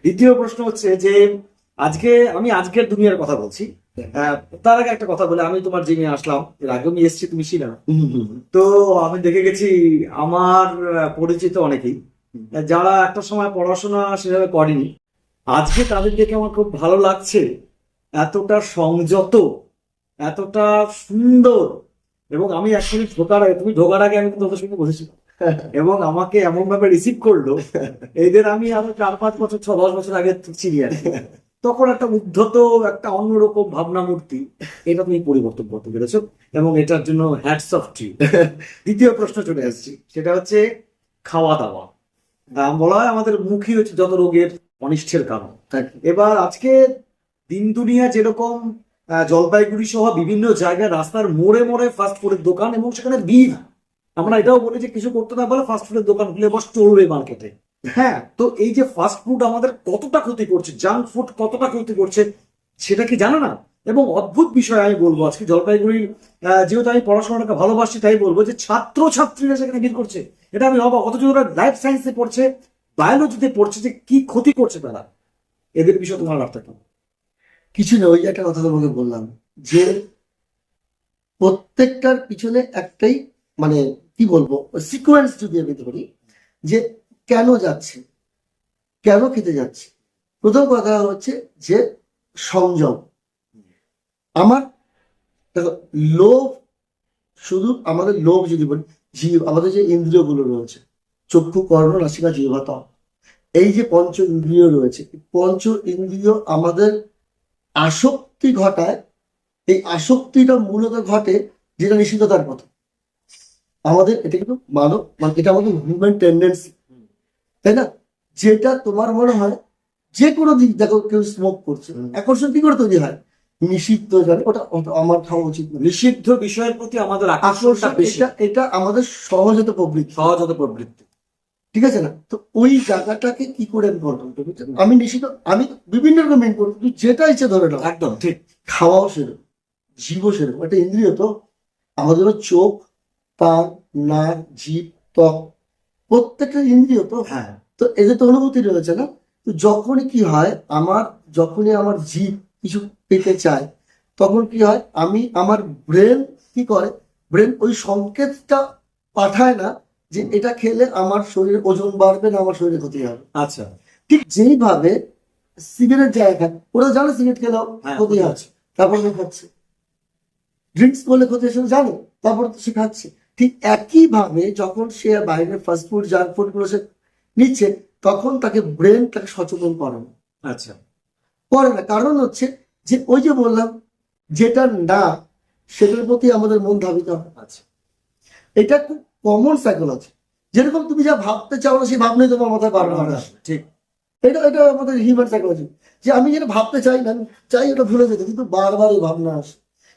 দ্বিতীয় প্রশ্ন হচ্ছে যে আজকের দুনিয়ার কথা বলছি। তার আগে একটা কথা বলে, আমি তোমার জিমে আসলাম, এর আগে আমি এসেছি, তুমি ছিল না। তো আমি দেখে গেছি আমার পরিচিত অনেকেই যারা একটা সময় পড়াশোনা সেভাবে করেনি, আজকে তাদের দেখে আমার খুব ভালো লাগছে। এতটা সংযত, এতটা সুন্দর। এবং আমি অ্যাকচুয়ালি ঢোকার আগে আমি কিন্তু ওদের সঙ্গে বসেছিলাম, এবং আমাকে এমন ভাবে রিসিভ করলো, এদের আমি আরো 4-5 বছর 6-10 বছর আগে চিনি আর কি। তখন একটা উদ্ধত, একটা অন্যরকম ভাবনা মূর্তি, এটা তুমি পরিবর্তন করতে পেরেছো, এবং এটার জন্য হ্যাটস অফ টু। দ্বিতীয় প্রশ্ন চলে আসছি, সেটা হচ্ছে খাওয়া দাওয়া। বলা হয় আমাদের মুখই হচ্ছে যত রোগের অনিষ্টের কারণ। এবার আজকে দিন দুনিয়া যেরকম জলপাইগুড়ি সহ বিভিন্ন জায়গায় রাস্তার মোড়ে মোড়ে ফাস্ট ফুডের দোকান, এবং সেখানে ভিড়। আমরা এটাও বলি যে কিছু করতে না পারলে ফাস্ট ফুডের দোকান খুলে বস, চলবে মার্কেটে। হ্যাঁ, তো এই যে ফাস্ট ফুড আমাদের কতটা ক্ষতি করছে, জাঙ্ক ফুড কতটা ক্ষতি করছে, সেটা কি জানো না? এবং অদ্ভুত বিষয় আমি বলবো, আজকে জলপাইগুড়ির যেহেতু আমি পড়াশোনাটাকে ভালোবাসি, তাই বলবো যে ছাত্র ছাত্রীরা সেখানে ভিড় করছে। এটা আমি অবাক, অথচ ওরা লাইফ সায়েন্সে পড়ছে, বায়োলজিতে পড়ছে, যে কি ক্ষতি করছে তারা। এদের বিষয়ে তোমার ভাবতে পারো? কিছু না, ওই যে একটা কথা তোমাকে বললাম যে প্রত্যেকটার পিছনে একটাই, মানে কি বলবো, সিকোয়েন্স যদি আমি ধরি, যে কেন যাচ্ছে, কেন খেতে যাচ্ছে। প্রথম কথা হচ্ছে যে সংযম। আমার দেখো, লোভ, শুধু আমাদের লোভ যদি বলি, আমাদের যে ইন্দ্রিয়গুলো রয়েছে, চক্ষু, কর্ণ, নাসিকা, জিহ্বা, ত্বক, এই যে পঞ্চ ইন্দ্রিয় রয়েছে, পঞ্চ ইন্দ্রিয় আমাদের আসক্তি ঘটায়। এই আসক্তিটা মূলত ঘটে যেটা নিষিদ্ধতার পথে। আমাদের এটা কিন্তু মানে এটা আমাদের হিউম্যান টেন্ডেন্সি, তাই না? যেটা তোমার মনে হয় যে কোনো দিক, দেখো কেউ স্মোক করছে, আকর্ষণ কি করে তৈরি হয়? নিষিদ্ধ, জানে ওটা ওটা আমার খাওয়া উচিত না। নিষিদ্ধ বিষয়ের প্রতি আমাদের আকর্ষণটা আকর্ষণ, বেশি, এটা আমাদের সহজাত প্রবৃত্তি, সহজাত প্রবৃত্তি। ঠিক আছে না? তো ওই জায়গাটাকে কি করে আমি কন্ট্রোল করবো? আমি নিষিদ্ধ, আমি বিভিন্ন রকম মেন করবো, তুই যেটা ইচ্ছে ধরে নাও। একদম ঠিক। খাওয়াও সেরকম, জীবও সেরকম, একটা ইন্দ্রিয় তো। আমাদেরও চোখ, কান, নাক, জিভ, ত্বক, প্রত্যেকটা ইন্দ্রিয় তো। হ্যাঁ, তো এদের তো অনুভূতি রয়েছে না? তো যখনই কি হয়, যখনই আমার জিভ কিছু পেতে চায়, তখন কি হয়, আমার ব্রেন কি করে, ব্রেন ওই সংকেতটা পাঠায় না যে এটা খেলে আমার শরীরে ওজন বাড়বে না, আমার শরীরে ক্ষতি হবে। আচ্ছা, ঠিক যেইভাবে সিগারেট যায় খায়, ওরা জানে সিগারেট খেলেও হ্যাঁ, ক্ষতি আছে, তারপর সে খাচ্ছে। ড্রিঙ্কস করলে ক্ষতি আছে জানে, তারপর তো সে খাচ্ছে। ঠিক একইভাবে যখন সে বাইরের ফাস্ট ফুড, জাঙ্ক ফুড গুলো সে নিচ্ছে, তখন তাকে ব্রেন তাকে সচেতন করে না, আচ্ছা, কারণ হচ্ছে যে ওই যে বললাম, যেটা না সেটার প্রতি আমাদের মন ধাবিত হয়। আচ্ছা, এটা খুব কমন সাইকোলজি। যেরকম তুমি যা ভাবতে চাও না, সেই ভাবনাই তোমার মাথায় বারবার আসে। ঠিক। এটা এটা আমাদের হিউম্যান সাইকোলজি, যে আমি যেটা ভাবতে চাই না, আমি চাই ওটা ভুলে যেতে, কিন্তু বারবার ওই ভাবনা আসে।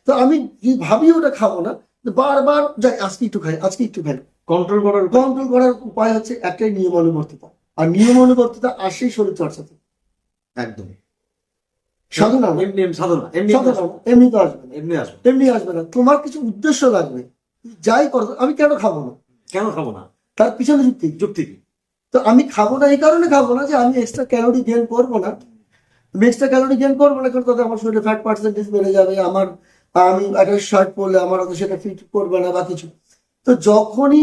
তো আমি যে ভাবি ওটা খাবো না, বারবার যাই, আজকে একটু খাই, আজকে একটু খাই। কন্ট্রোল করার উপায় হচ্ছে একটাই, নিয়মানুবর্তিতা। আর নিয়মানুবর্তিতা আসেই শরীর চর্চাতে, একদম সাধনা না। এমনি সাধনা, সাধনা না, এমনি তো আসবে না, এমনি আসবে। এমনি আসবে না। তোমার কিছু উদ্দেশ্য লাগবে, যাই করো। আমি কেন খাবো না, কেন খাবো না? তার পিছনে যুক্তি কি? তো আমি খাবো না এই কারণে খাবো না যে আমি এক্সট্রা ক্যালোরি গেইন করবো না। আমি এক্সট্রা ক্যালোরি গেইন করবো না, কারণ তাতে আমার শরীরে ফ্যাট পার্সেন্টেজ বেড়ে যাবে, আমি একটা শার্ট পরলে আমার হয়তো সেটা ফিট করবে না বা কিছু। তো যখনই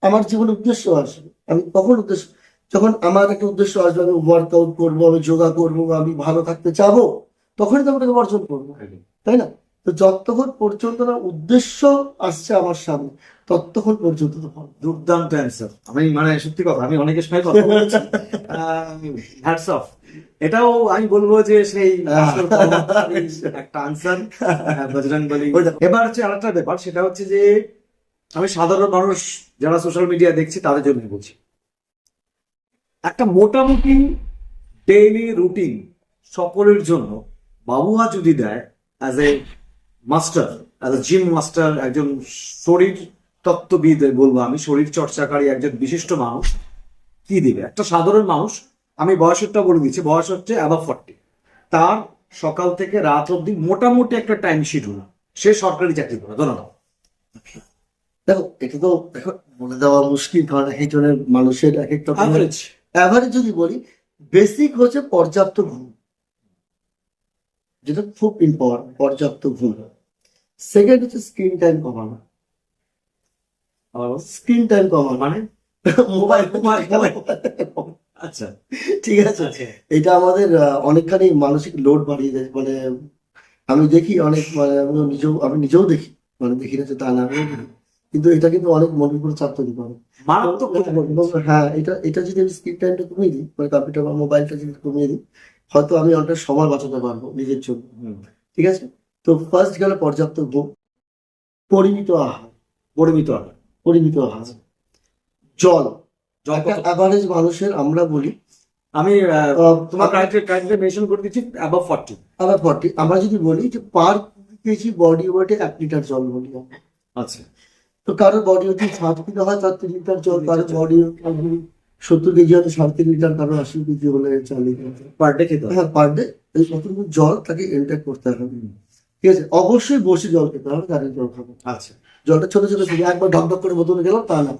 আমার জীবনে উদ্দেশ্য আসবে, আমি কখন উদ্দেশ্য, যখন আমার একটা উদ্দেশ্য আসবে, আমি ওয়ার্কআউট করবো, আমি যোগা করবো, আমি ভালো থাকতে চাবো, তখনই তো আমি ওটাকে বর্জন করবো, তাই না? তো যতক্ষণ পর্যন্ত না উদ্দেশ্য আসছে আমার সামনে, ততক্ষণ পর্যন্ত তো ফল। দুর্দান্ত অ্যান্সার। আমি মানে সত্যি কথা, আমি অনেকের সঙ্গে কথা বলেছি, হ্যাটস অফ। এটাও আমি বলবো যে সেই একটা আনসার, বজরং বলি। এবার হচ্ছে আরেকটা ব্যাপার, সেটা হচ্ছে যে আমি সাধারণ মানুষ যারা সোশ্যাল মিডিয়া দেখছি তাদের জন্য বলছি, একটা মোটামুটি ডেইলি রুটিন সকলের জন্য বাবুয়া যদি দেয়, as a master, as a gym master, একজন শরীর তত্ত্ববিদ বলবো আমি, শরীর চর্চাকারী একজন বিশিষ্ট মানুষ, কি দিবে একটা সাধারণ মানুষ? আমি বয়সেরটা বলে দিচ্ছি, বয়স হচ্ছে অ্যাবাভ 40, তার সকাল থেকে রাত অব্দি মোটামুটি একটা টাইম শিডিউল, সে সরকারি চাকরি করে, ধরে নাও। দেখো, এটা তো দেখো বলে দেওয়া মুশকিল, কারণ এক একজনের মানুষের এক একটা অ্যাভারেজ। অ্যাভারেজ যদি বলি, বেসিক হচ্ছে পর্যাপ্ত ঘুম, যেটা খুব ইম্পর্টেন্ট, পর্যাপ্ত ঘুম। সেকেন্ড হচ্ছে স্ক্রিন টাইম কমানো। স্ক্রিন টাইম কমানো মানে মোবাইল আচ্ছা ঠিক আছে, আচ্ছা এটা আমাদের অনেকখানি মানসিক লোড বাড়িয়ে দেয়। মানে আমি দেখি অনেক, মানে আমি নিজেও দেখি, মানে দেখি না যে তা না, আমিও দেখি। কিন্তু এটা কিন্তু অনেক মনের উপরে চাপ তৈরি করে। মারাত্মক এবং হ্যাঁ, এটা যদি আমি স্ক্রিন টাইমটা কমিয়ে দিই, মানে কম্পিউটার বা মোবাইলটা যদি কমিয়ে দিই, হয়তো আমি অনেকটা সময় বাঁচাতে পারবো নিজের জন্য। হুম, ঠিক আছে, তো ফার্স্ট গেল পর্যাপ্ত ঘুম, পরিমিত আহার। পরিমিত আহার। পরিমিত আহার, জল। জল একটা কত? অ্যাভারেজ মানুষের আমরা বলি আমি তোমার আমরা ক্রাইটেরিয়া মেনশন করে দিচ্ছি অ্যাবাভ 40। 40, আমরা যদি বলি যে পার কেজি বডি ওয়েটে 1 লিটার জল বলি আমরা। আচ্ছা তো কারোর বডি ওয়েট 60 কিলো হয়, তার 3 লিটার জল, কারোর বডি 70 কেজি হয়তো 3.5 লিটার, কারোর 80 কেজি হলে 4 লিটার। পার ডে খেতে হবে। হ্যাঁ, পার ডে এই কতটুকু জল তাকে ইনটেক করতে হবে। ঠিক আছে, অবশ্যই বসে জল খেতে হবে, গাড়ির জল খাবো। আচ্ছা জলটা ছোট ছোট ছিল, একবার ঢকঢক করে বোতলে গেলাম তা না,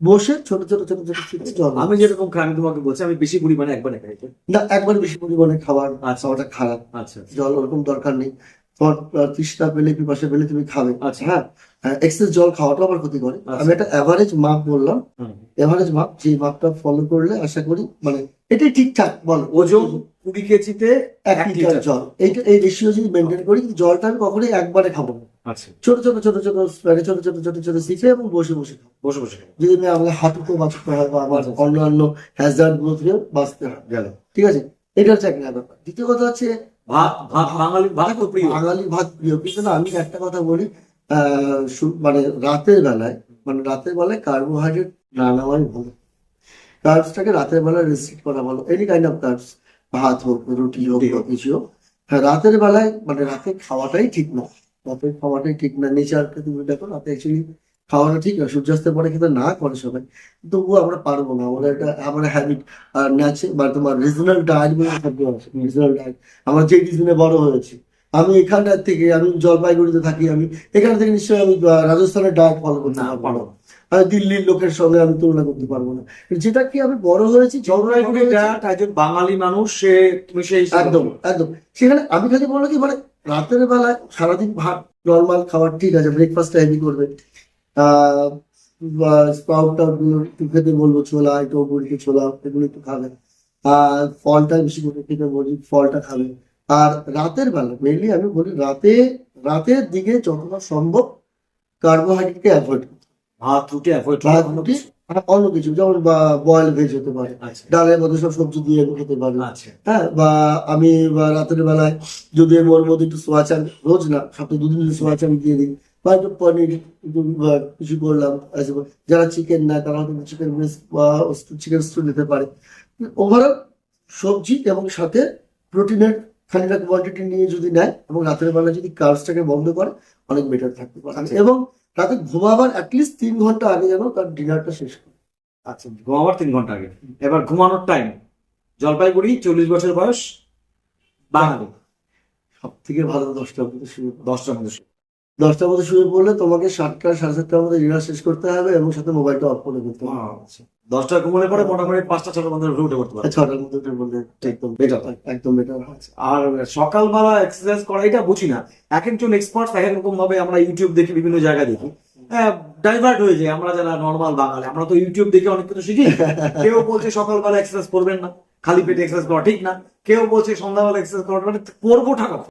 বসে ছোট ছোট ছোট ছোট সিপে জল। আমি যেরকম খাই আমি তোমাকে বলছি আমি বেশি পরিমাণে একবার খাই। না, একবার বেশি পরিমাণে খাবার আচ্ছা। খাওয়াটা খারাপ। আচ্ছা জল ওরকম দরকার নেই। তোমার তৃষ্ণা পেলে, পিপাসা পেলে তুমি খাবে। আচ্ছা। হ্যাঁ, এক্সেস জল খাওয়াটা আবার ক্ষতি করে। আচ্ছা। আমি একটা অ্যাভারেজ মাপ বললাম, হুম। এভারেজ মাপ, যে মাপটা ফলো করলে আশা করি মানে এটাই ঠিকঠাক। বল, ওজন 20 কেজিতে 1 লিটার জল, এইটা এই রেশিও যদি মেনটেন করি, কিন্তু জলটা আমি কখনোই একবারে খাবো না। আচ্ছা ছোট ছোট ছোট ছোট স্প্যানে ছোট ছোট ছোট ছোট শিখে এবং বসে বসে খাবো। বসে বসে খাবো। যদি আমি আমাকে হাঁটুতে বাঁচতে হয় বা আমার আচ্ছা। অন্যান্য হ্যাজার্ড গুলো থেকে বাঁচতে হয়। গেল ঠিক আছে, এটা হচ্ছে এক ব্যাপার। দ্বিতীয় কথা হচ্ছে ভাত। ভাত বাঙালির ভাত তো প্রিয়। বাঙালি ভাত প্রিয়, কিন্তু না, আমি একটা কথা বলি, মানে রাতের বেলায়, কার্বোহাইড্রেট না নেওয়াই ভালো। কার্বসটাকে রাতের বেলায় রেস্ট্রিক্ট করা ভালো, এনি কাইন্ড অফ কার্বস, ভাত হোক, রুটি হোক, বা কিছু হোক। হ্যাঁ, রাতের বেলায় মানে রাতে খাওয়াটাই ঠিক না, রাতের খাওয়াটাই ঠিক না। নেচারকে তুমি দেখো, রাতে অ্যাকচুয়ালি খাওয়াটা ঠিক না, সূর্যাস্তের পরে খেতে না করে সবাই, তবুও আমরা পারবো না, আমাদের এটা আমার হ্যাবিট। আর ন্যাচার বা তোমার রিজনাল ডায়েট বলে শব্দ আছে, রিজনাল ডায়েট। আমরা যে রিজনে বড় হয়েছি, আমি এখানটার থেকে, আমি জলপাইগুড়িতে থাকি, আমি এখান থেকে নিশ্চয়ই আমি রাজস্থানের ডায়েট ফলো করতে না পারবো পারবো না। আমি দিল্লির লোকের সঙ্গে আমি তুলনা করতে পারবো না। যেটা কি আমি বড় হয়েছি, জলপাইগুড়ি ডায়েট, একজন বাঙালি মানুষ সে তুমি সেই একদম একদম সেখানে আমি খালি বললো কি, মানে রাতের বেলায় সারাদিন ভাত নর্মাল খাবার ঠিক আছে, ব্রেকফাস্টটা হেভি করবে, স্প্রাউটটা একটু খেতে বলবো, ছোলা একটু মুড়িকে ছোলা এগুলো একটু খাবে, আর ফলটা বেশি করে খেতে বলি, ফলটা খাবে। আর রাতের বেলা মেনলি আমি বলি, রাতের দিকে যতটা সম্ভব কার্বোহাইড্রেটকে অ্যাভয়েড করতে। ভাত রুটি অ্যাভয়েড ভাত রুটি আর অন্য কিছু, যেমন বয়েল ভেজ হতে পারে, আচ্ছা ডালের মধ্যে সব সবজি দিয়ে খেতে পারি। আচ্ছা হ্যাঁ, বা আমি রাতের বেলায় যদি আমি ওর মধ্যে একটু সোয়া চান, রোজ না, সপ্তাহে 2 দিন সোয়া চান দিয়ে দিই, বা একটু পনির একটু কিছু করলাম। যারা চিকেন না, তারা হয়তো চিকেন ব্রেস্ট বা চিকেন স্টু নিতে পারে। ওভারঅল সবজি এবং সাথে প্রোটিনের খানিকটা কোয়ান্টিটি নিয়ে যদি নেয়, এবং রাতের বেলা যদি কার্বসটাকে বন্ধ করে, অনেক বেটার থাকতে পারে। আচ্ছা। এবং রাতে ঘুমাবার অ্যাটলিস্ট 3 ঘন্টা আগে যেন তার ডিনারটা শেষ করে। আচ্ছা ঘুমাবার 3 ঘন্টা আগে। এবার ঘুমানোর টাইম, জলপাইগুড়ি 40 বছর বয়স, বাঙালি সব থেকে ভালো 10টার মধ্যে শুয়ে পড়া। 10টার মধ্যে শুয়ে। 10টার মধ্যে শুয়ে পড়লে তোমাকে 7টা 7:30টার মধ্যে ডিনার শেষ করতে হবে, এবং সাথে মোবাইলটা অফ করে দিতে হবে। আচ্ছা 10টা ঘুমোলে পরে মোটামুটি 5টা 6টার মধ্যে উঠে পড়তে পারবে। 6টার মধ্যে উঠে বললে একদম better। একদম বেটার। আর সকালবেলা এক্সারসাইজ করা, এটা বুঝি না, এক একজন এক্সপার্ট এক এক রকম ভাবে, আমরা ইউটিউব দেখি, বিভিন্ন জায়গায় দেখি, ডাইভার্ট হয়ে যায়। আমরা যারা নর্মাল বাঙালি, আমরা তো ইউটিউব দেখে অনেক কিছু শিখি। কেউ বলছে সকালবেলা এক্সারসাইজ করবেন না, খালি পেটে এক্সারসাইজ করা ঠিক না। কেউ বলছে সন্ধ্যাবেলা এক্সারসাইজ করা, মানে করবোটা কখন?